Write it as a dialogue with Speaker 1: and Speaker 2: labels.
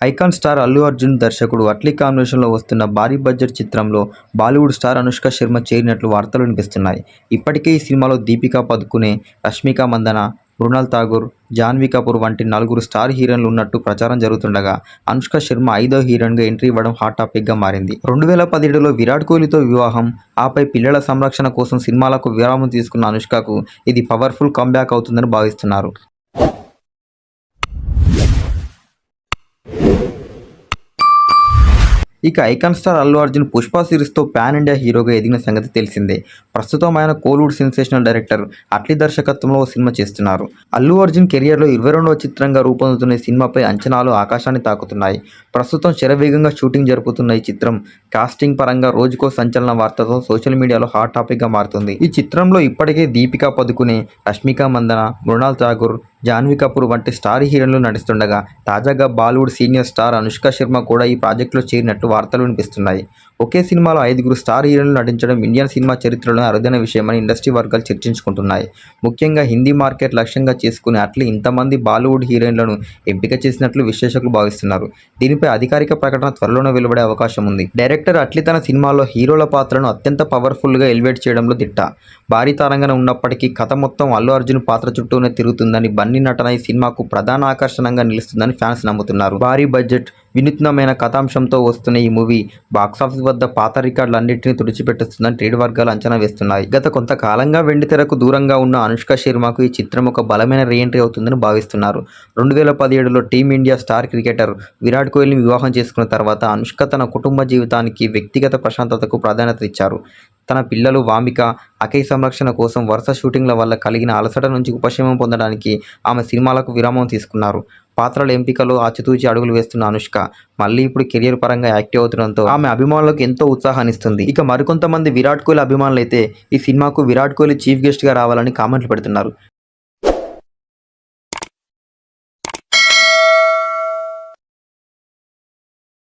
Speaker 1: Icon star Allu Arjun దర్శకుడు అట్లీ కాంబినేషన్లో వస్తున్న భారీ బడ్జెట్ చిత్రంలో బాలీవుడ్ స్టార్ అనుష్క శర్మ చేరినట్లు వార్తలు వినిపిస్తున్నాయి. ఇప్పటికే ఈ సినిమాలో దీపికా పదుకునే, రష్మిక మందన, మృణాల్ ఠాగూర్, జాన్వీ కపూర్ వంటి నలుగురు స్టార్ హీరోయిన్లు ఉన్నట్టు ప్రచారం జరుగుతుండగా అనుష్క శర్మ 5వ హీరోయిన్గా ఎంట్రీ ఇవ్వడం హాట్ టాపిక్గా మారింది. 2017లో విరాట్ కోహ్లీతో వివాహం, ఆపై పిల్లల సంరక్షణ కోసం సినిమాలకు విరామం తీసుకున్న అనుష్కకు ఇది పవర్ఫుల్ కమ్బ్యాక్ అవుతుందని భావిస్తున్నారు. ఇక ఐకాన్ స్టార్ అల్లు అర్జున్ పుష్ప సిరీస్తో పాన్ ఇండియా హీరోగా ఎదిగిన సంగతి తెలిసిందే. ప్రస్తుతం ఆయన కోలీవుడ్ సెన్సేషనల్ డైరెక్టర్ అట్లీ దర్శకత్వంలో ఓ సినిమా చేస్తున్నారు. అల్లు అర్జున్ కెరియర్లో 22వ చిత్రంగా రూపొందుతున్న ఈ సినిమాపై అంచనాలు ఆకాశాన్ని తాకుతున్నాయి. ప్రస్తుతం శరవేగంగా షూటింగ్ జరుపుతున్న ఈ చిత్రం కాస్టింగ్ పరంగా రోజుకో సంచలన వార్తతో సోషల్ మీడియాలో హాట్ టాపిక్గా మారుతుంది. ఈ చిత్రంలో ఇప్పటికే దీపికా పదుకునే, రష్మిక మందన, మృణాల్ ఠాగూర్, జాన్వీ కపూర్ వంటి స్టార్ హీరోయిన్లు నటిస్తుండగా తాజాగా బాలీవుడ్ సీనియర్ స్టార్ అనుష్క శర్మ కూడా ఈ ప్రాజెక్టులో చేరినట్టు వార్తలు వినిపిస్తున్నాయి. ఒకే సినిమాలో 5గురు స్టార్ హీరోయిన్లు నటించడం ఇండియన్ సినిమా చరిత్రలోనే అరుదైన విషయమని ఇండస్ట్రీ వర్గాలు చర్చించుకుంటున్నాయి. ముఖ్యంగా హిందీ మార్కెట్ లక్ష్యంగా చేసుకుని అట్లీ ఇంతమంది బాలీవుడ్ హీరోయిన్లను ఎంపిక చేసినట్లు విశ్లేషకులు భావిస్తున్నారు. దీనిపై అధికారిక ప్రకటన త్వరలోనే వెలువడే అవకాశం ఉంది. డైరెక్టర్ అట్లీ తన సినిమాల్లో హీరోల పాత్రను అత్యంత పవర్ఫుల్గా ఎలివేట్ చేయడంలో దిట్ట. భారీ తారంగానే ఉన్నప్పటికీ కథ మొత్తం అల్లు అర్జున్ పాత్ర చుట్టూనే తిరుగుతుందని, బన్నీ నటన ఈ సినిమాకు ప్రధాన ఆకర్షణగా నిలుస్తుందని ఫ్యాన్స్ నమ్ముతున్నారు. భారీ బడ్జెట్, వినూత్నమైన కథాంశంతో వస్తున్న ఈ మూవీ బాక్సాఫీస్ వద్ద పాత రికార్డులన్నింటినీ తుడిచిపెట్టేస్తుందని ట్రేడ్ వర్గాలు అంచనా వేస్తున్నాయి. గత కొంతకాలంగా వెండితెరకు దూరంగా ఉన్న అనుష్క శర్మకు ఈ చిత్రం ఒక బలమైన రీఎంట్రీ అవుతుందని భావిస్తున్నారు. 2017లో టీమిండియా స్టార్ క్రికెటర్ విరాట్ కోహ్లీని వివాహం చేసుకున్న తర్వాత అనుష్క తన కుటుంబ జీవితానికి, వ్యక్తిగత ప్రశాంతతకు ప్రాధాన్యత ఇచ్చారు. తన పిల్లలు వామిక, అఖయ్ సంరక్షణ కోసం వరుస షూటింగ్ల వల్ల కలిగిన అలసట నుంచి ఉపశమనం పొందడానికి ఆమె సినిమాలకు విరామం తీసుకున్నారు. పాత్రల ఎంపికలో ఆచితూచి అడుగులు వేస్తున్న అనుష్క మళ్ళీ ఇప్పుడు కెరియర్ పరంగా యాక్టివ్ అవుతుండడంతో ఆమె అభిమానులకు ఎంతో ఉత్సాహాన్నిస్తుంది. ఇక మరికొంతమంది విరాట్ కోహ్లీ అభిమానులైతే ఈ సినిమాకు విరాట్ కోహ్లీ చీఫ్ గెస్ట్గా రావాలని కామెంట్లు పెడుతున్నారు.